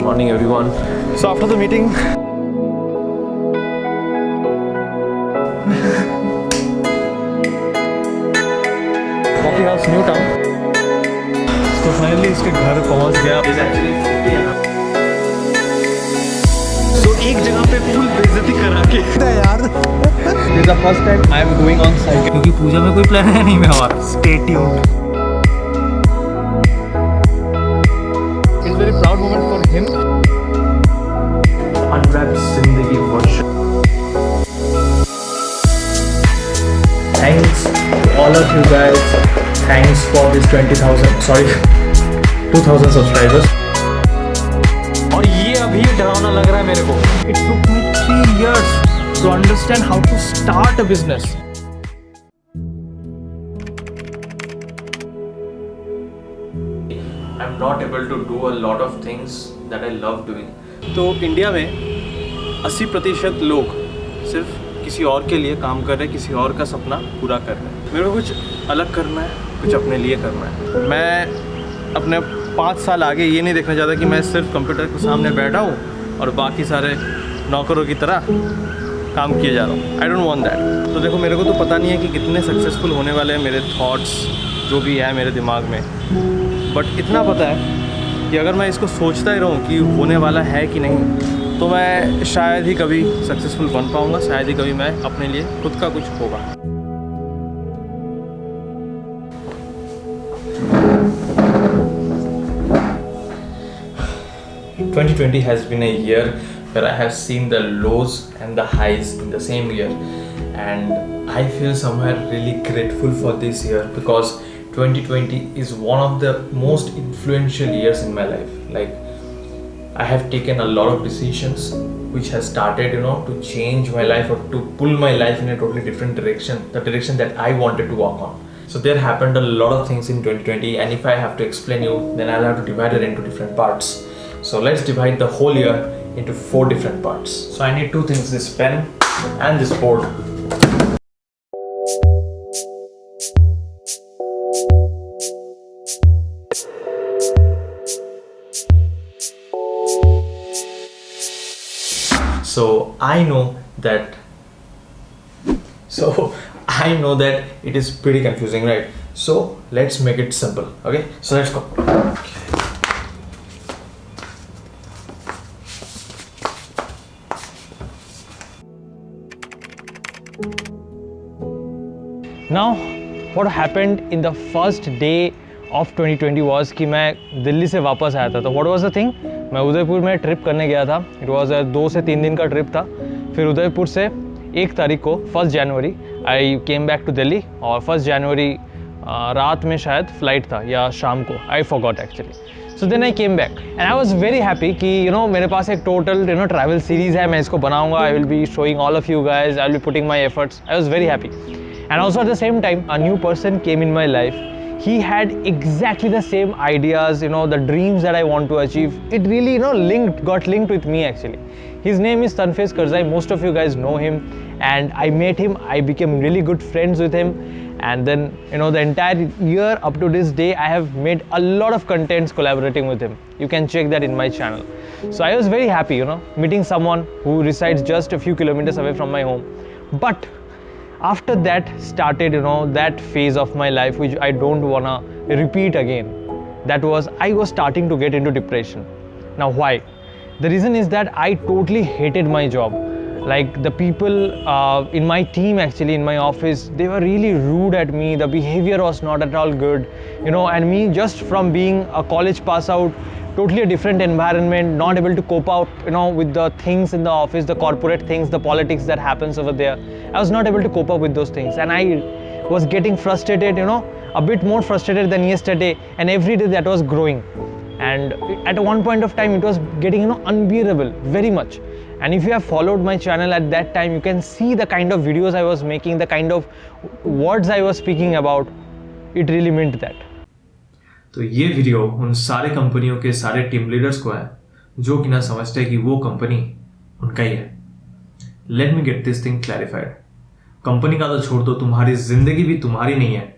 Morning everyone. So after the meeting, coffee house New Town. तो finally इसके घर पहुंच गया. So एक जगह पे फुल बेइज्जती करा के यार. This is the first time I am going on site. क्योंकि पूजा में कोई प्लान है नहीं में हमारा. Stay tuned. It's very proud moment for him. Unwrap Zindagi version. Thanks all of you guys. Thanks for this 2,000 subscribers. और ये अभी डरावना लग रहा है मेरे को. It took me 3 years to understand how to start a business. I'm not able to do a lot of things that I love doing. तो इंडिया में 80% लोग सिर्फ किसी और के लिए काम कर रहे हैं, किसी और का सपना पूरा कर रहे हैं. मेरे को कुछ अलग करना है, कुछ अपने लिए करना है. मैं अपने 5 साल आगे ये नहीं देखना चाहता कि मैं सिर्फ कंप्यूटर के सामने बैठा हूँ और बाकी सारे नौकरों की तरह काम किए जा रहा हूँ. I don't want that. तो देखो मेरे को तो पता नहीं है कि कितने सक्सेसफुल होने वाले हैं मेरे थॉट्स जो भी है मेरे दिमाग में, बट इतना पता है कि अगर मैं इसको सोचता ही रहूँ कि होने वाला है कि नहीं, तो मैं शायद ही कभी सक्सेसफुल बन पाऊँगा, शायद ही कभी मैं अपने लिए खुद का कुछ होगा. (2020) has been a year where I have seen the lows and the highs in the same year, and I feel somewhere really grateful for this year because 2020 is one of the most influential years in my life. Like, I have taken a lot of decisions which has started, to change my life or to pull my life in a totally different direction, the direction that I wanted to walk on. So there happened a lot of things in 2020, and if I have to explain you, then I'll have to divide it into different parts. So let's divide the whole year into 4 different parts. So I need 2 things, this pen and this board. So I know that it is pretty confusing, right? So let's make it simple. Okay, so let's go. Now what happened in the first day of 2020 was कि मैं दिल्ली से वापस आया था. तो what was the thing? मैं उदयपुर में trip करने गया था. It was a 2 से 3 दिन का ट्रिप था. फिर उदयपुर से 1 तारीख को 1 जनवरी I came back to Delhi, और 1 जनवरी रात में शायद फ्लाइट था या शाम को, I forgot actually. So then I came back and I was very happy कि मेरे पास एक total travel series है. मैं इसको बनाऊंगा. I will be showing all of you guys. I will be putting my efforts. I was very happy. And also at the same time, a new person came in my life. He had exactly the same ideas, the dreams that I want to achieve. It really, got linked with me actually. His name is Tanfez Karzai. Most of you guys know him. And I met him. I became really good friends with him. And then, the entire year up to this day, I have made a lot of contents collaborating with him. You can check that in my channel. So I was very happy, meeting someone who resides just a few kilometers away from my home. But after that started, that phase of my life which I don't wanna repeat again. That was, I was starting to get into depression. Now why? The reason is that I totally hated my job. Like the people in my team actually, in my office, they were really rude at me. The behavior was not at all good, and me just from being a college pass out, totally a different environment, not able to cope out, with the things in the office, the corporate things, the politics that happens over there. I was not able to cope up with those things, and I was getting frustrated, a bit more frustrated than yesterday, and every day that was growing. And at one point of time, it was getting, unbearable, very much. And if you have followed my channel at that time, you can see the kind of videos I was making, the kind of words I was speaking about. It really meant that. तो ये video उन सारे कंपनियों के सारे team leaders को है जो कि ना समझते हैं कि वो कंपनी उनका ही है. Let me get this thing clarified. Company का तो छोड़ दो, तुम्हारी जिंदगी भी तुम्हारी नहीं है,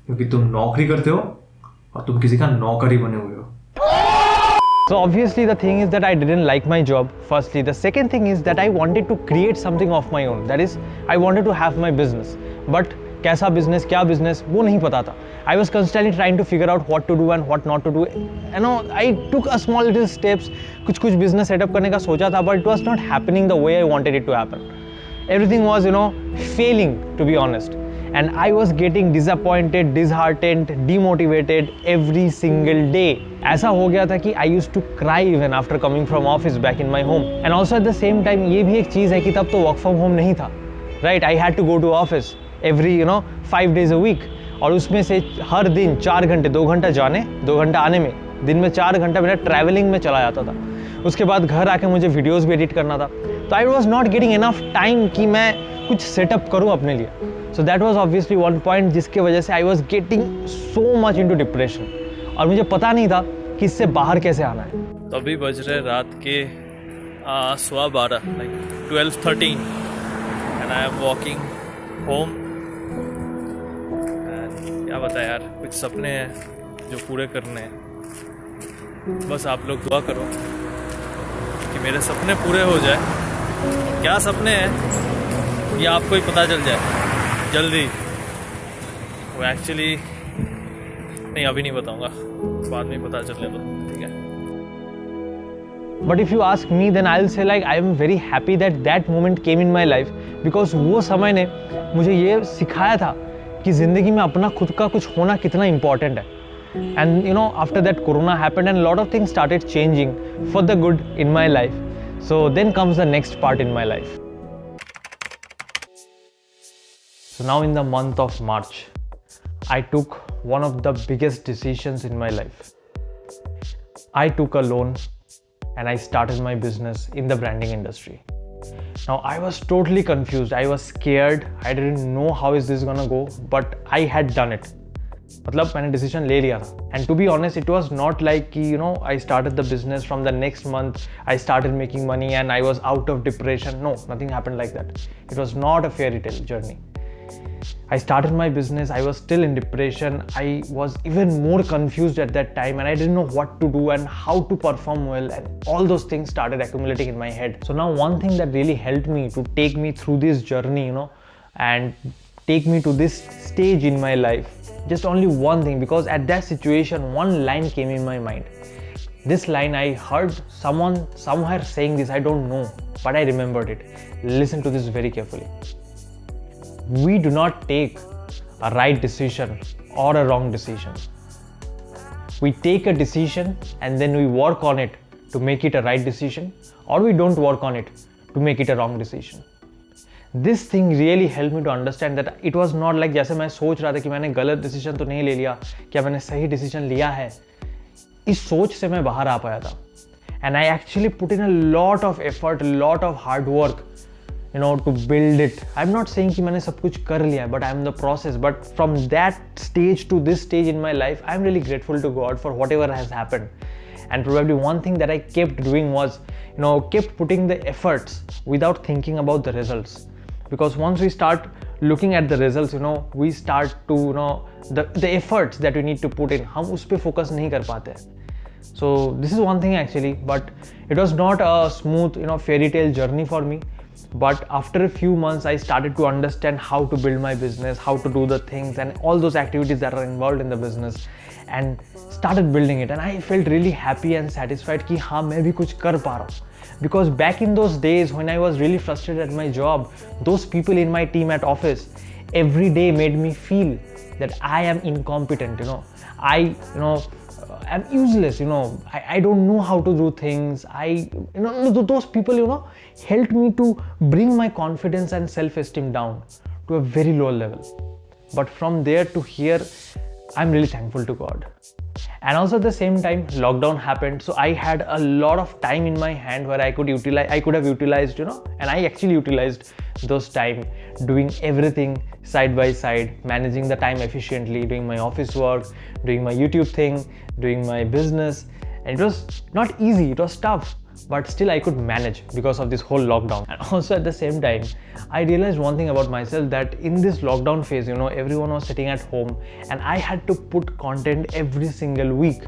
क्योंकि तुम नौकरी करते हो और तुम किसी का नौकर ही बने हुए हो. So obviously the thing is that I didn't like my job, firstly. The second thing is that I wanted to create something of my own. That is, I wanted to have my business. But कैसा business, क्या business, वो नहीं पता था. I was constantly trying to figure out what to do and what not to do. You know, I took a small little steps, कुछ business setup करने का सोचा था, but it was not happening the way I wanted it to happen. Everything was, failing, to be honest. And I was getting disappointed, disheartened, demotivated every single day. ऐसा हो गया था कि I used to cry even after coming from office back in my home. And also at the same time, ये भी एक चीज़ है कि तब तो work from home नहीं था, right? I had to go to office every 5 days a week. और उसमें से हर दिन 4 घंटे, 2 घंटा जाने, 2 घंटा आने में, दिन में 4 घंटा मेरा ट्रैवलिंग में चला जाता था. उसके बाद घर आके मुझे वीडियोस भी एडिट करना था. तो I was not getting enough time कि मैं कुछ सेटअप करूँ अपने लिए. So that was obviously one point जिसके वजह से I was getting so much into depression. और मुझे पता नहीं था कि इससे बाहर कैसे आना है. तो अभी बज रहे रात के 12:15 like 12:13 and I am walking home. And क्या बता यार, कुछ सपने हैं जो पूरे करने हैं. बस आप लोग दुआ करो कि मेरे सपने पूरे हो जाए. क्या सपने हैं ये आपको ही पता चल जाए जल्दी. वो एक्चुअली नहीं, अभी नहीं बताऊंगा, बाद में पता चल लेगा, ठीक है. But if you ask me, then I'll say like I am very happy that that moment came in my life, because वो समय ने मुझे ये सिखाया था कि ज़िंदगी में अपना खुद का कुछ होना कितना important है. And after that Corona happened and a lot of things started changing for the good in my life. So then comes the next part in my life. So now in the month of March, I took one of the biggest decisions in my life. I took a loan and I started my business in the branding industry. Now I was totally confused. I was scared. I didn't know how is this gonna go, but I had done it. मतलब मैंने decision ले लिया था. And to be honest, it was not like कि I started the business from the next month I started making money and I was out of depression. No, nothing happened like that. It was not a fairy tale journey. I started my business. I was still in depression. I was even more confused at that time and I didn't know what to do and how to perform well, and all those things started accumulating in my head. So now one thing that really helped me to take me through this journey, and take me to this stage in my life, just only one thing, because at that situation one line came in my mind. This line, I heard someone somewhere saying this, I don't know, but I remembered it. Listen to this very carefully. We do not take a right decision or a wrong decision. We take a decision and then we work on it to make it a right decision, or we don't work on it to make it a wrong decision. This thing really helped me to understand that it was not like जैसे मैं सोच रहा था कि मैंने गलत decision तो नहीं ले लिया, क्या मैंने सही डिसीजन लिया है. इस सोच से मैं बाहर आ पाया था. And I actually put in a lot of effort, a lot of hard work, to build it. I'm not saying कि मैंने सब कुछ कर लिया है, but I'm in the process. But from that stage to this stage in my life, I'm really grateful to God for whatever has happened. And probably one thing that I kept doing was, kept putting the efforts without thinking about the results. Because once we start looking at the results, we start to, the efforts that we need to put in, हम उस पे focus नहीं कर पाते हैं. So this is one thing actually, but it was not a smooth, fairy tale journey for me. But after a few months, I started to understand how to build my business, how to do the things and all those activities that are involved in the business, and started building it. And I felt really happy and satisfied कि हाँ मैं भी कुछ कर पा रहा हूँ. Because back in those days when I was really frustrated at my job, those people in my team at office every day made me feel that I am incompetent, I'm useless, I don't know how to do things. Those people, helped me to bring my confidence and self-esteem down to a very low level. But from there to here, I'm really thankful to God. And also at the same time, lockdown happened, so I had a lot of time in my hand where I could have utilized, and I actually utilized those time doing everything side by side, managing the time efficiently, doing my office work, doing my YouTube thing, doing my business. And it was not easy, it was tough, but still I could manage because of this whole lockdown. And also at the same time, I realized one thing about myself, that in this lockdown phase, everyone was sitting at home and I had to put content every single week.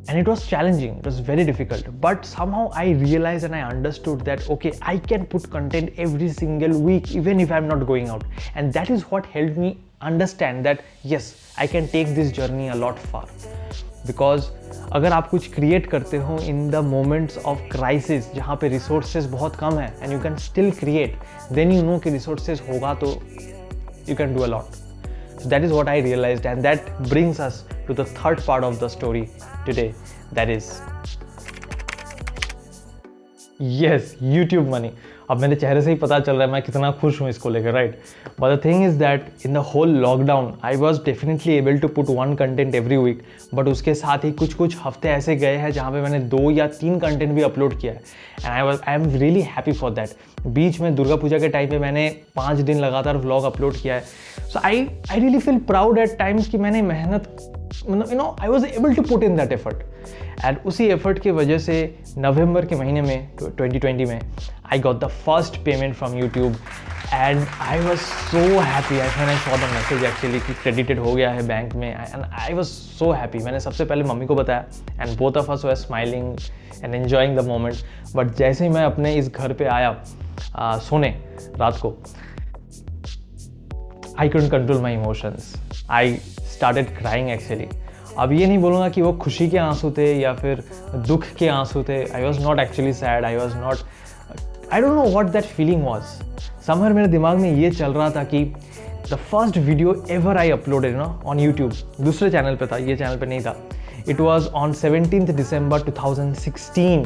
and it was challenging, it was very difficult, but somehow I realized and I understood that okay, I can put content every single week even if I'm not going out, and that is what helped me understand that yes, I can take this journey a lot far. Because अगर आप कुछ create करते हो in the moments of crisis जहाँ पे resources बहुत कम है and you can still create, then you know कि रिसोर्सेज होगा तो you can do a lot. So that is what I realized, and that brings us to the third part of the story today, that is yes, YouTube money. अब मेरे चेहरे से ही पता चल रहा है मैं कितना खुश हूँ इसको लेकर, right. But the thing is that in the whole lockdown I was definitely able to put 1 content every week, but उसके साथ ही कुछ हफ्ते ऐसे गए हैं जहाँ पे मैंने 2 या 3 कंटेंट भी अपलोड किया है, and I am really happy for that. बीच में दुर्गा पूजा के टाइम पे मैंने 5 दिन लगातार व्लॉग अपलोड किया है. So I really feel proud at times कि मैंने मेहनत, मतलब you know I was able to put in that effort. And उसी एफर्ट की वजह से नवंबर के महीने में 2020 में I got the first payment from YouTube, and I was so happy when I saw the message actually कि क्रेडिटेड हो गया है बैंक में, and I was so happy. मैंने सबसे पहले मम्मी को बताया and both of us were smiling and enjoying the moment. But जैसे ही मैं अपने इस घर पे आया सोने रात को, आई couldn't control my emotions. I started crying actually. अब ये नहीं बोलूँगा कि वो खुशी के आंसू थे या फिर दुख के आंसू थे. I was not actually sad. I don't know what that feeling was. Somewhere मेरे दिमाग में ये चल रहा था कि the first video ever I uploaded on YouTube, दूसरे चैनल पे था, ये चैनल पे नहीं था. It was on 17th December 2016.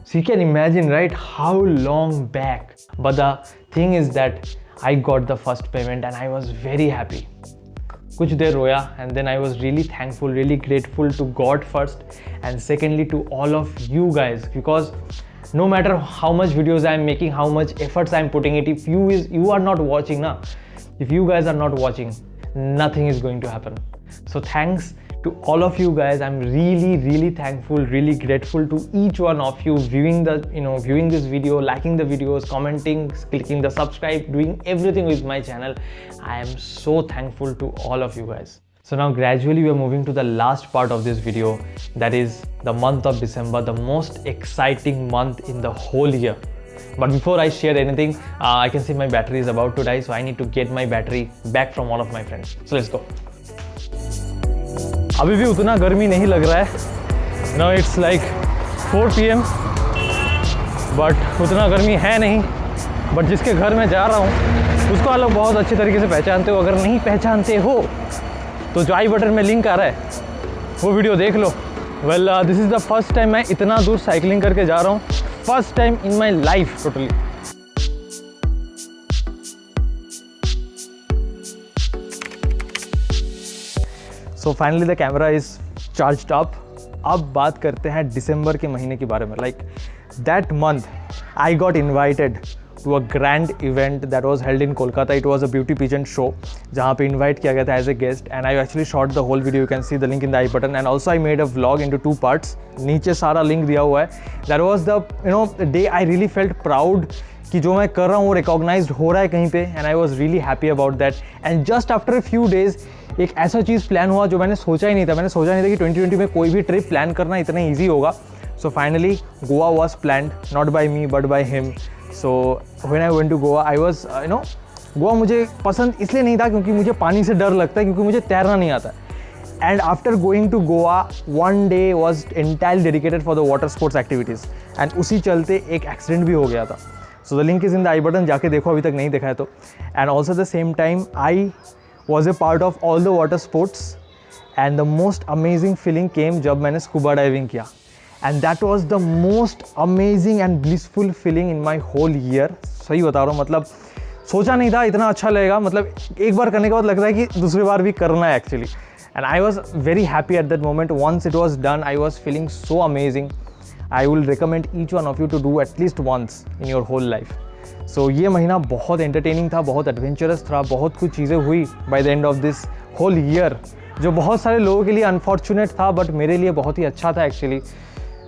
So you can imagine, right, how long back. But the thing is that I got the first payment and I was very happy. कुछ देर रोया, and then I was really thankful, really grateful to God first, and secondly to all of you guys, because no matter how much videos I am making, how much efforts I am putting it, if you are not watching na, if you guys are not watching, nothing is going to happen. So thanks to all of you guys. I'm really thankful, really grateful to each one of you viewing this video, liking the videos, commenting, clicking the subscribe, doing everything with my channel. I am so thankful to all of you guys. So now gradually we are moving to the last part of this video, that is the month of December, the most exciting month in the whole year. But before I share anything, I can see my battery is about to die, so I need to get my battery back from all of my friends. So let's go. अभी भी उतना गर्मी नहीं लग रहा है. Now it's like 4 PM, but उतना गर्मी है नहीं. बट जिसके घर में जा रहा हूँ उसको आप लोग बहुत अच्छी तरीके से पहचानते हो. अगर नहीं पहचानते हो तो जो आई बटन में लिंक आ रहा है वो वीडियो देख लो. Well this is the first time मैं इतना दूर साइकिलिंग करके जा रहा हूँ. First time in my life totally. So finally the camera is charged up. अब बात करते हैं दिसंबर के महीने के बारे में. Like that month I got invited to a grand event that was held in Kolkata. It was a beauty pageant show जहाँ पे इन्वाइट किया गया था as a guest, and I actually shot the whole video. You can see the link in the I button, and also I made a vlog in to 2 parts. नीचे सारा link दिया हुआ है. That was the day I really felt proud कि जो मैं कर रहा हूँ वो रिकॉग्नाइज्ड हो रहा है कहीं पे, and I was really happy about that. And just after a few days एक ऐसा चीज़ प्लान हुआ जो मैंने सोचा ही नहीं था. मैंने सोचा नहीं था कि 2020 में कोई भी ट्रिप प्लान करना इतना ईजी होगा. So finally Goa was planned, not by me but by him. So when I went to Goa, I was Goa मुझे पसंद इसलिए नहीं था क्योंकि मुझे पानी से डर लगता है, क्योंकि मुझे तैरना नहीं आता. And after going to Goa, 1 day was entirely dedicated for the water sports activities, and उसी चलते एक एक्सीडेंट भी हो गया था. So the link is in the I button, जाके देखो अभी तक नहीं देखा है तो. And also the same time I was a part of all the water sports, and the most amazing feeling came जब मैंने scuba diving किया, and that was the most amazing and blissful feeling in my whole year. सही बता रहा हूँ, मतलब सोचा नहीं था इतना अच्छा लगेगा. मतलब एक बार करने के बाद लगता है कि दूसरी बार भी करना है actually. and I was very happy at that moment. Once it was done, I was feeling so amazing. I will recommend each one of you to do at least once in your whole life. सो ये महीना बहुत entertaining था, बहुत adventurous था, बहुत कुछ चीज़ें हुई by the end of this whole year, जो बहुत सारे लोगों के लिए अनफॉर्चुनेट था बट मेरे लिए बहुत ही अच्छा था actually.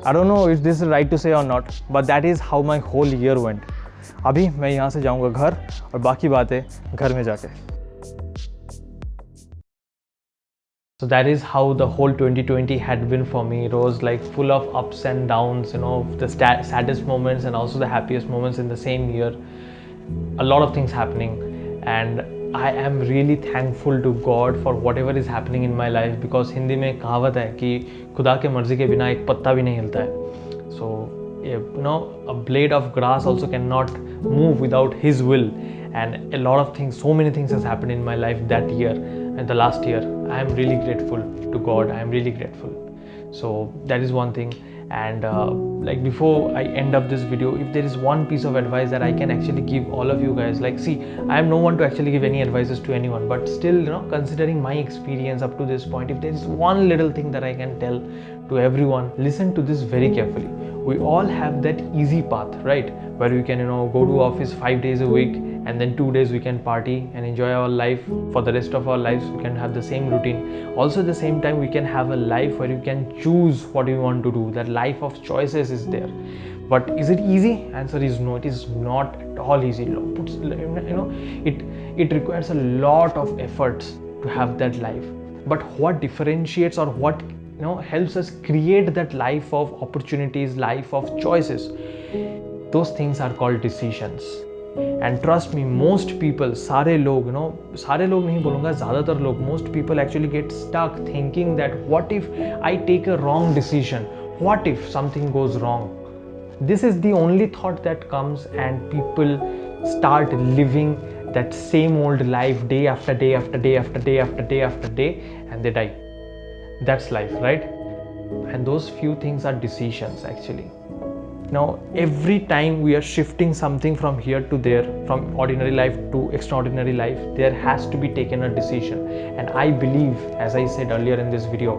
I don't know if this is right to say और not, but that is how my whole year went. अभी मैं यहाँ से जाऊँगा घर और बाकी बातें घर में जाके. So that is how the whole 2020 had been for me. It was like full of ups and downs, the saddest moments and also the happiest moments in the same year. A lot of things happening, and I am really thankful to God for whatever is happening in my life, because Hindi में कहावत है कि खुदा के मर्जी के बिना एक पत्ता भी नहीं हिलता है. So a blade of grass also cannot move without His will, and a lot of things, so many things has happened in my life that year and the last year. I am really grateful to God. I am really grateful. So that is one thing. And like before I end up this video, if there is one piece of advice that I can actually give all of you guys, like, see, I am no one to actually give any advices to anyone, but still, considering my experience up to this point, if there is one little thing that I can tell to everyone, listen to this very carefully. We all have that easy path, right, where we can go to office 5 days a week, and then 2 days we can party and enjoy our life for the rest of our lives. We can have the same routine. Also at the same time, we can have a life where you can choose what you want to do. That life of choices is there. But is it easy? Answer is no. It is not at all easy. It requires a lot of efforts to have that life. But what differentiates, or what helps us create that life of opportunities, life of choices, those things are called decisions. And trust me, most people, सारे लोग नहीं बोलूँगा, ज़्यादातर लोग, most people actually get stuck thinking that what if I take a wrong decision? What if something goes wrong? This is the only thought that comes, and people start living that same old life day after day after day after day after day after day, and they die. That's life, right? And those few things are decisions actually. Now, every time we are shifting something from here to there, from ordinary life to extraordinary life, there has to be taken a decision. And I believe, as I said earlier in this video,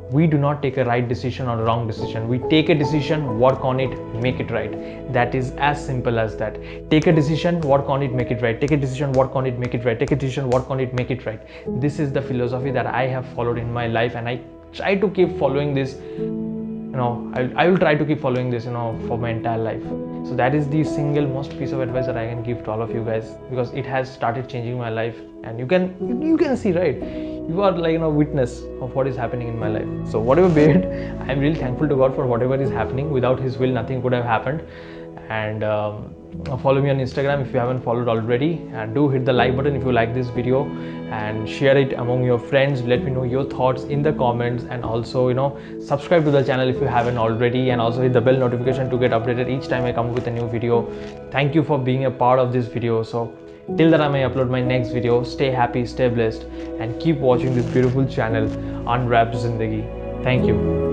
we do not take a right decision or a wrong decision. We take a decision, work on it, make it right. That is as simple as that. Take a decision, work on it, make it right. Take a decision, work on it, make it right. Take a decision, work on it, make it right. This is the philosophy that I have followed in my life, and I try to keep following this. I will try to keep following this, for my entire life. So that is the single most piece of advice that I can give to all of you guys, because it has started changing my life, and you can see, right? You are like witness of what is happening in my life. So whatever be it, I am really thankful to God for whatever is happening. Without His will, nothing could have happened. And follow me on Instagram if you haven't followed already, and do hit the like button if you like this video, and share it among your friends. Let me know your thoughts in the comments, and also subscribe to the channel if you haven't already, and also hit the bell notification to get updated each time I come up with a new video. Thank you for being a part of this video. So till that I may upload my next video, stay happy, stay blessed, and keep watching this beautiful channel, Unwrap Zindagi. Thank you.